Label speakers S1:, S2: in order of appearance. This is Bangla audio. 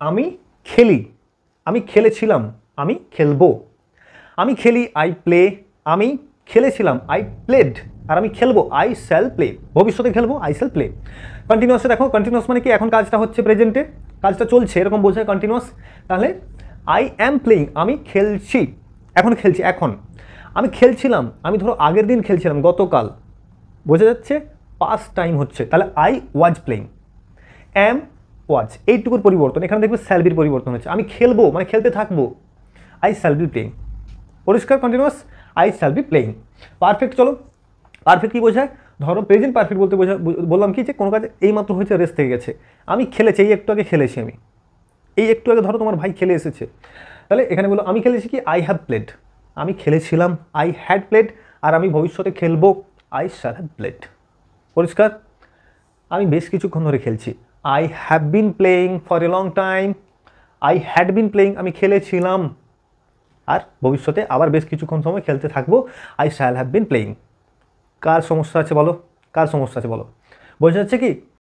S1: আমি খেলি, আমি খেলেছিলাম, আমি খেলবো। আমি খেলি, আই প্লে। আমি খেলেছিলাম, আই প্লেড। আর আমি খেলবো, আই শ্যাল প্লে। ভবিষ্যতে খেলবো, আই শ্যাল প্লে। কন্টিনিউয়াসে দেখো, কন্টিনিউয়াস মানে কি, এখন কাজটা হচ্ছে প্রেজেন্টে, কাজটা চলছে, এরকম বোঝায় কন্টিনিউয়াস। তাহলে আই অ্যাম প্লেয়িং, আমি খেলছি, এখন খেলছি, এখন। আমি খেলছিলাম, আমি ধরো আগের দিন খেলছিলাম, গতকাল, বোঝা যাচ্ছে পাস্ট টাইম হচ্ছে, তাহলে আই ওয়াজ প্লেইং। অ্যাম, ওয়াজ, এইটুকুর পরিবর্তন, এখানে দেখবে স্যালবির পরিবর্তন হচ্ছে। আমি খেলবো মানে খেলতে থাকবো, আই শ্যাল বি প্লেইং। পরিষ্কার, continuous, I shall be playing. Perfect, চলো পারফেক্ট কী বোঝায়, ধরো প্রেজেন্ট পারফেক্ট বলতে বললাম কি, যে কোনো কাজ এইমাত্র হয়েছে, রেস্ট থেকে গেছে। আমি খেলেছি, এই একটু আগে খেলেছি আমি, এই একটু আগে ধরো তোমার ভাই খেলে এসেছে, তাহলে এখানে বলো আমি খেলেছি কি, আই হ্যাভ প্লেড। আমি খেলেছিলাম, আই হ্যাড প্লেড। আর আমি ভবিষ্যতে খেলবো, আই শ্যাল হ্যাভ প্লেড। পরিষ্কার। আমি বেশ কিছুক্ষণ ধরে খেলছি, I have been playing for a long time. I had been playing, আমি খেলেছিলাম, আর ভবিষ্যতে আবার বেশ কিছুক্ষণ সময় খেলতে থাকবো, I shall have been playing. কার সমস্যা আছে বলো, কার সমস্যা আছে বলো, বোঝা যাচ্ছে কি?